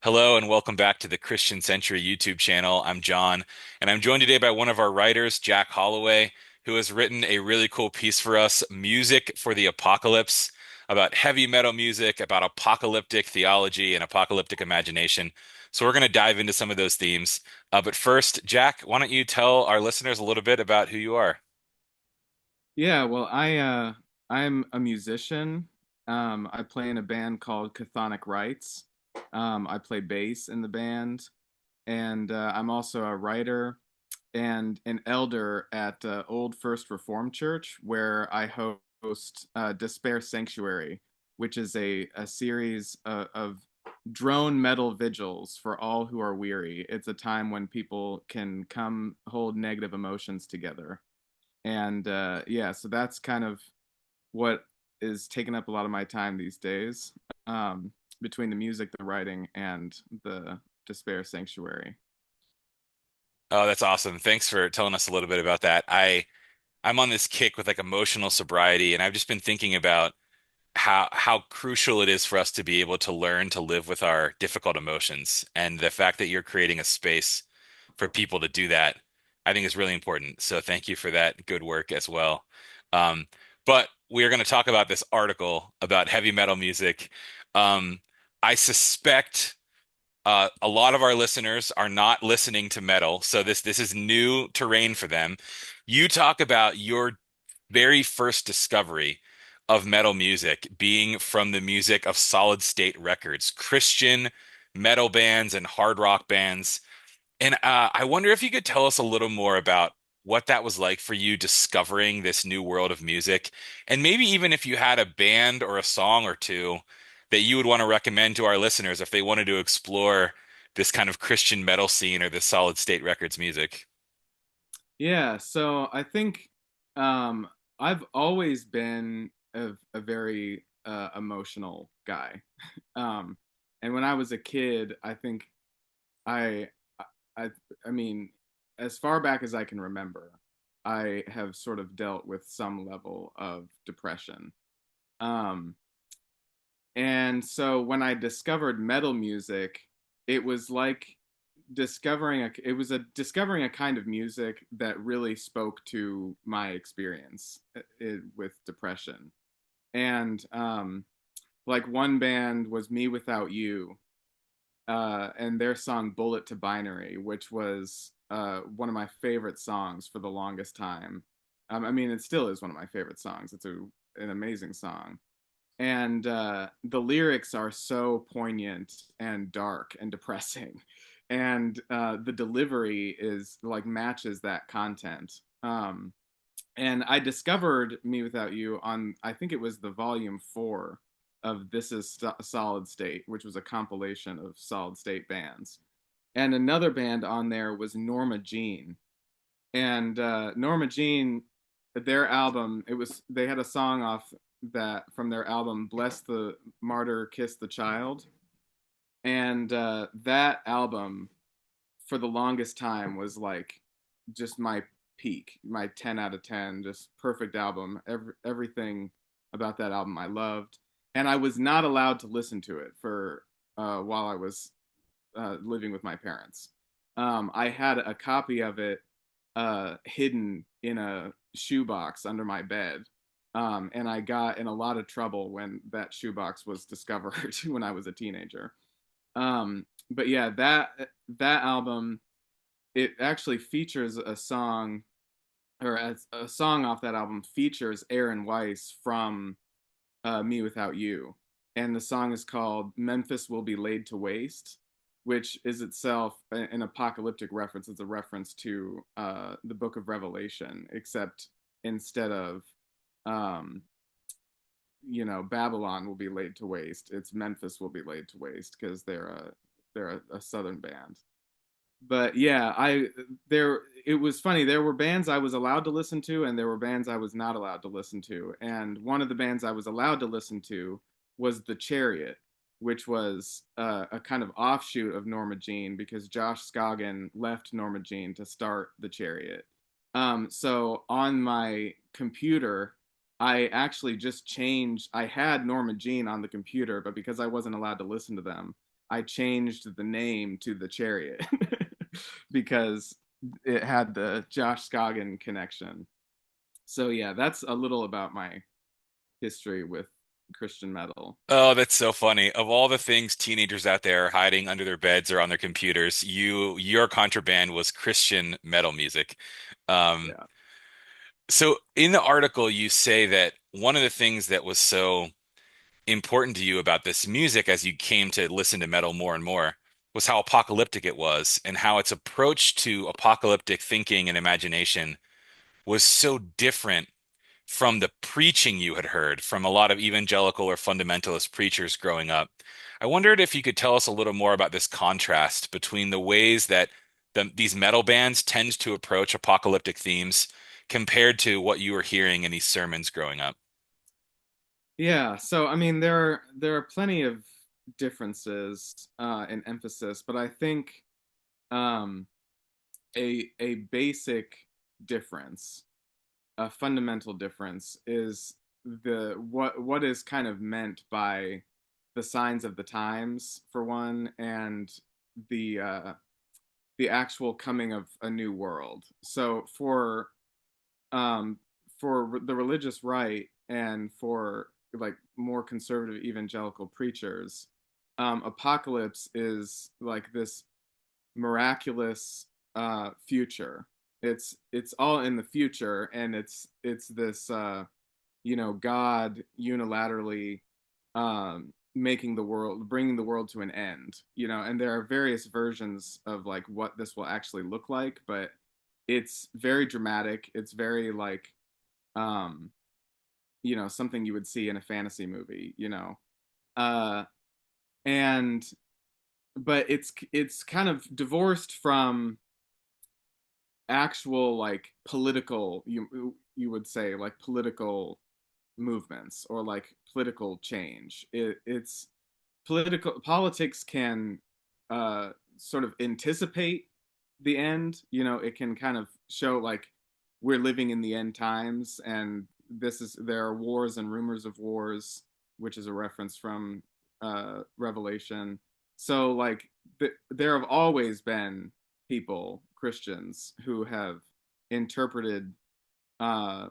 Hello and welcome back to the Christian Century YouTube channel. I'm John, and I'm joined today by one of our writers, Jack Holloway, who has written a really cool piece for us, Music for the Apocalypse, about heavy metal music, about apocalyptic theology and apocalyptic imagination. So we're going to dive into some of those themes. But first, Jack, why don't you tell our listeners a little bit about who you are? Yeah, well, I'm a musician. I play in a band called Chthonic Rites. I play bass in the band, and I'm also a writer and an elder at Old First Reformed Church, where I host Despair Sanctuary, which is a series of drone metal vigils for all who are weary. It's a time when people can come hold negative emotions together. And yeah, so that's kind of what is taking up a lot of my time these days, um, between the music, the writing, and the Despair Sanctuary. Oh, that's awesome. Thanks for telling us a little bit about that. I'm on this kick with like emotional sobriety, and I've just been thinking about how crucial it is for us to be able to learn to live with our difficult emotions. And the fact that you're creating a space for people to do that, I think is really important. So thank you for that good work as well. Um, but we are going to talk about this article about heavy metal music. Um, I suspect a lot of our listeners are not listening to metal, so this is new terrain for them. You talk about your very first discovery of metal music being from the music of Solid State Records, Christian metal bands and hard rock bands. And I wonder if you could tell us a little more about what that was like for you discovering this new world of music. And maybe even if you had a band or a song or two that you would want to recommend to our listeners if they wanted to explore this kind of Christian metal scene or this Solid State Records music. Yeah, so I think um, I've always been a very emotional guy. Um, and when I was a kid, I think I, I, I mean, as far back as I can remember, I have sort of dealt with some level of depression. Um, and so when I discovered metal music, it was like discovering a kind of music that really spoke to my experience with depression. And like one band was Me Without You, and their song Bullet to Binary, which was one of my favorite songs for the longest time. I mean, it still is one of my favorite songs. An amazing song. And the lyrics are so poignant and dark and depressing. And the delivery is like matches that content. And I discovered Me Without You on, I think it was the volume 4 of This Is Solid State, which was a compilation of Solid State bands. And another band on there was Norma Jean. And Norma Jean, their album, they had a song off that from their album Bless the Martyr, Kiss the Child. And that album for the longest time was like just my peak, my 10 out of 10, just perfect album. Everything about that album I loved. And I was not allowed to listen to it for while I was living with my parents. I had a copy of it hidden in a shoebox under my bed. And I got in a lot of trouble when that shoebox was discovered when I was a teenager. But yeah, that album, it actually features a song, or a song off that album features Aaron Weiss from Me Without You. And the song is called Memphis Will Be Laid to Waste, which is itself an apocalyptic reference. It's a reference to the book of Revelation, except instead of, um, Babylon will be laid to waste, it's Memphis will be laid to waste because they're a southern band. But yeah, I there it was funny. There were bands I was allowed to listen to, and there were bands I was not allowed to listen to. And one of the bands I was allowed to listen to was The Chariot, which was a kind of offshoot of Norma Jean because Josh Scoggin left Norma Jean to start The Chariot. So on my computer, I actually just changed. I had Norma Jean on the computer, but because I wasn't allowed to listen to them, I changed the name to The Chariot because it had the Josh Scogin connection. So yeah, that's a little about my history with Christian metal. Oh, that's so funny. Of all the things teenagers out there are hiding under their beds or on their computers, your contraband was Christian metal music. Um, Yeah. so in the article, you say that one of the things that was so important to you about this music as you came to listen to metal more and more was how apocalyptic it was and how its approach to apocalyptic thinking and imagination was so different from the preaching you had heard from a lot of evangelical or fundamentalist preachers growing up. I wondered if you could tell us a little more about this contrast between the ways that these metal bands tend to approach apocalyptic themes compared to what you were hearing in these sermons growing up. Yeah, so I mean there are plenty of differences in emphasis, but I think um, a basic difference, a fundamental difference, is the what is kind of meant by the signs of the times for one, and the uh, the actual coming of a new world. So um, for the religious right and for like more conservative evangelical preachers, apocalypse is like this miraculous future. It's all in the future, and it's this God unilaterally making the world, bringing the world to an end. And there are various versions of like what this will actually look like, but it's very dramatic. It's very like um, something you would see in a fantasy movie. Uh, and but it's kind of divorced from actual like political, you would say, like political movements or like political change. It's politics can sort of anticipate the end. It can kind of show like we're living in the end times, and there are wars and rumors of wars, which is a reference from Revelation. So like there have always been people, Christians, who have interpreted uh,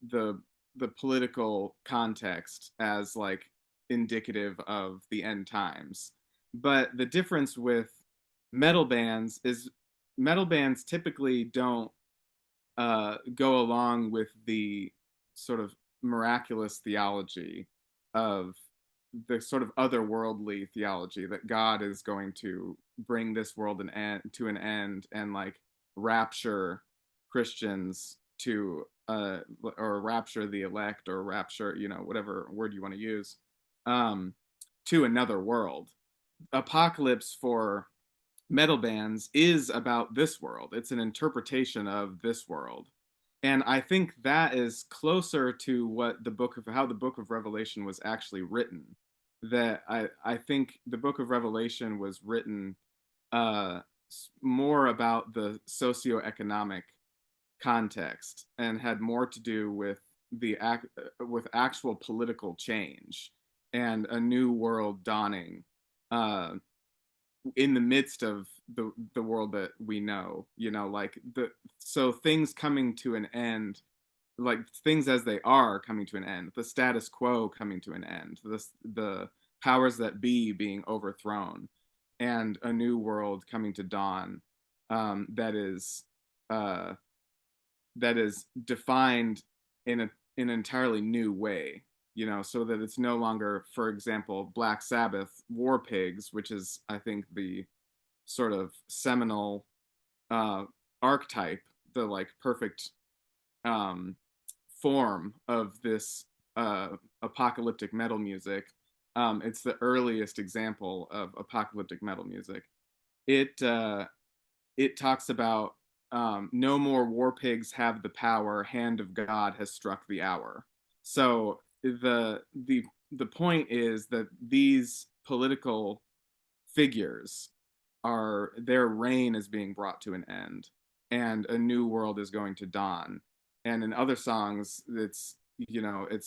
the the political context as like indicative of the end times. But the difference with metal bands is metal bands typically don't go along with the sort of miraculous theology of the sort of otherworldly theology that God is going to bring this world to an end and like rapture Christians to or rapture the elect, or rapture, whatever word you want to use, um to another world. Apocalypse for metal bands is about this world. It's an interpretation of this world. And I think that is closer to what how the book of Revelation was actually written. That I think the book of Revelation was written uh, more about the socioeconomic context and had more to do with with actual political change and a new world dawning uh, in the midst of the world that we know. Like so things coming to an end, like things as they are coming to an end, the status quo coming to an end, the powers that be being overthrown, and a new world coming to dawn, that is uh, defined in an entirely new way. So that it's no longer, for example, Black Sabbath War Pigs, which is, I think, the sort of seminal uh, archetype, the like perfect um, form of this apocalyptic metal music. It's the earliest example of apocalyptic metal music. It talks about no more war pigs have the power. Hand of God has struck the hour. So the point is that these political figures are their reign is being brought to an end, and a new world is going to dawn. And in other songs, it's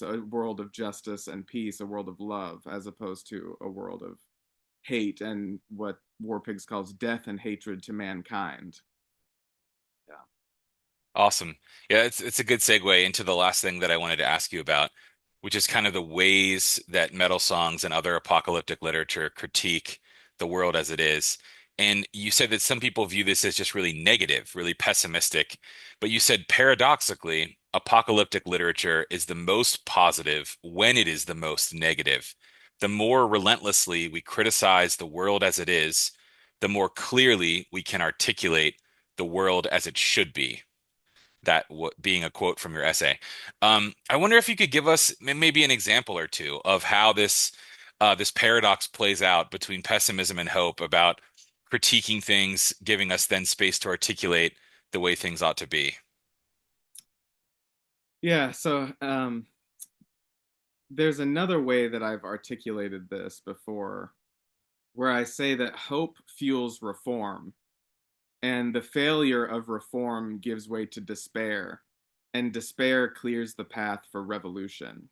a world of justice and peace, a world of love, as opposed to a world of hate and what War Pigs calls death and hatred to mankind. Yeah. Awesome. Yeah, it's a good segue into the last thing that I wanted to ask you about, which is kind of the ways that metal songs and other apocalyptic literature critique the world as it is. And you said that some people view this as just really negative, really pessimistic, but you said paradoxically, apocalyptic literature is the most positive when it is the most negative. The more relentlessly we criticize the world as it is, the more clearly we can articulate the world as it should be, that being a quote from your essay. I wonder if you could give us maybe an example or two of how this paradox plays out between pessimism and hope about critiquing things, giving us then space to articulate the way things ought to be. Yeah. So there's another way that I've articulated this before where I say that hope fuels reform, and the failure of reform gives way to despair, and despair clears the path for revolution.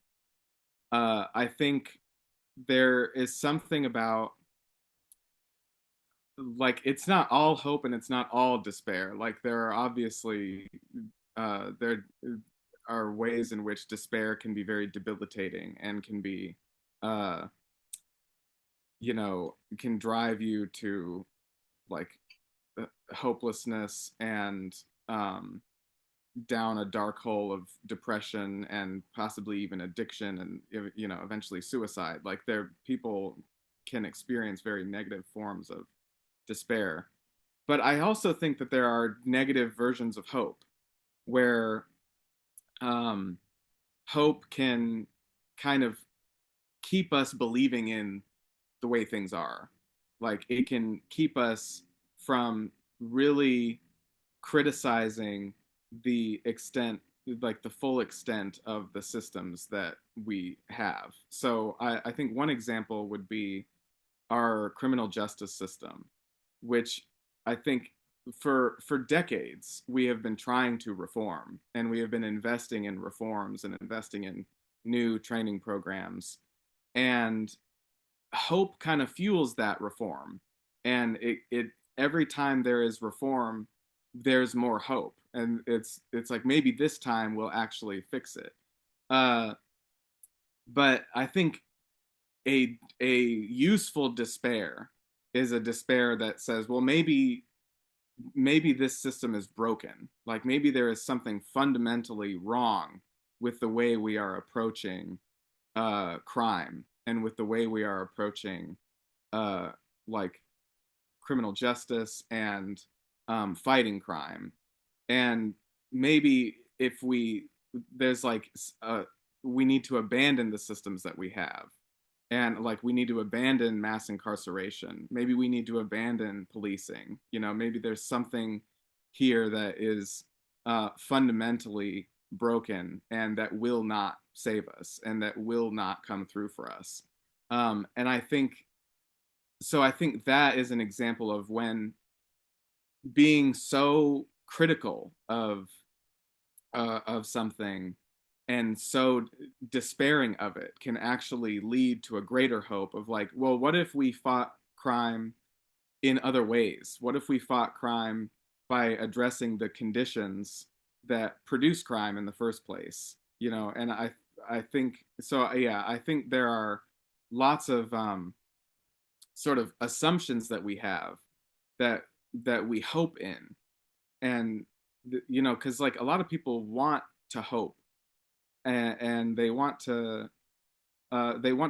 I think there is something about, like, it's not all hope and it's not all despair. Like there are obviously there are ways in which despair can be very debilitating and can be uh, can drive you to like hopelessness and um, down a dark hole of depression and possibly even addiction and eventually suicide. Like there, people can experience very negative forms of despair. But I also think that there are negative versions of hope where um, hope can kind of keep us believing in the way things are. Like it can keep us from really criticizing the extent, like the full extent of the systems that we have. So I think one example would be our criminal justice system, which I think for decades we have been trying to reform, and we have been investing in reforms and investing in new training programs, and hope kind of fuels that reform, and it every time there is reform there's more hope, and it's like maybe this time we'll actually fix it. uh but I think a useful despair is a despair that says, well, maybe this system is broken. Like maybe there is something fundamentally wrong with the way we are approaching crime and with the way we are approaching uh, like criminal justice and fighting crime. And maybe if we there's like we need to abandon the systems that we have, and like we need to abandon mass incarceration. Maybe we need to abandon policing. Maybe there's something here that is fundamentally broken and that will not save us and that will not come through for us. And I think that is an example of when being so critical of something and so despairing of it can actually lead to a greater hope of like, well, what if we fought crime in other ways? What if we fought crime by addressing the conditions that produce crime in the first place? And I think so. Yeah, I think there are lots of sort of assumptions that we have that that we hope in, and because like a lot of people want to hope, and they want to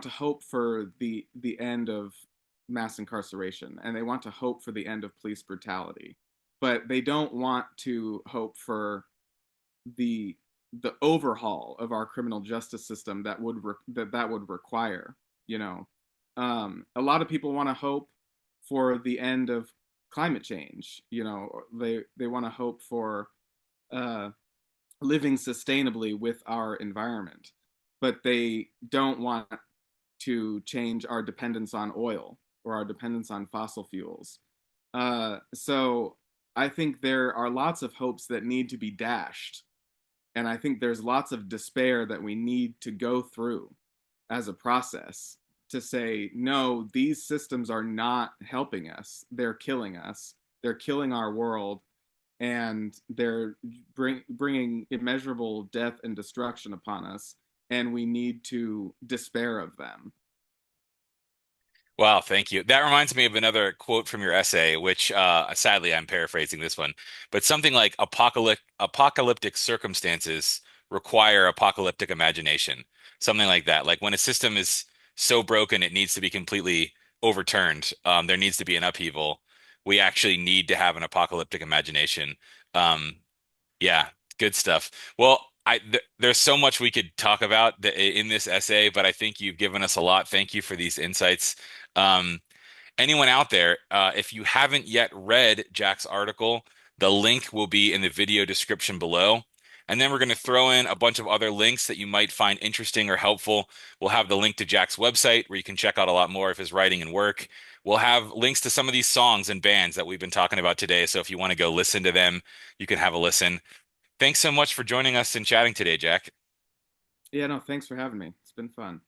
hope for the end of mass incarceration, and they want to hope for the end of police brutality, but they don't want to hope for the the overhaul of our criminal justice system that that would require. A lot of people want to hope for the end of climate change. They want to hope for uh, living sustainably with our environment, but they don't want to change our dependence on oil or our dependence on fossil fuels. So I think there are lots of hopes that need to be dashed. And I think there's lots of despair that we need to go through as a process. to say, no, these systems are not helping us. They're killing us. They're killing our world, and they're bringing immeasurable death and destruction upon us. And we need to despair of them. Wow, thank you. That reminds me of another quote from your essay, which sadly I'm paraphrasing this one, but something like apocalyptic circumstances require apocalyptic imagination. Something like that. Like when a system is so broken it needs to be completely overturned, there needs to be an upheaval. We actually need to have an apocalyptic imagination. Um, yeah, good stuff. Well, there's so much we could talk about in this essay, but I think you've given us a lot. Thank you for these insights. Um, Anyone out there, if you haven't yet read Jack's article, the link will be in the video description below. And then we're going to throw in a bunch of other links that you might find interesting or helpful. We'll have the link to Jack's website where you can check out a lot more of his writing and work. We'll have links to some of these songs and bands that we've been talking about today. So if you want to go listen to them, you can have a listen. Thanks so much for joining us and chatting today, Jack. Yeah, no, thanks for having me. It's been fun.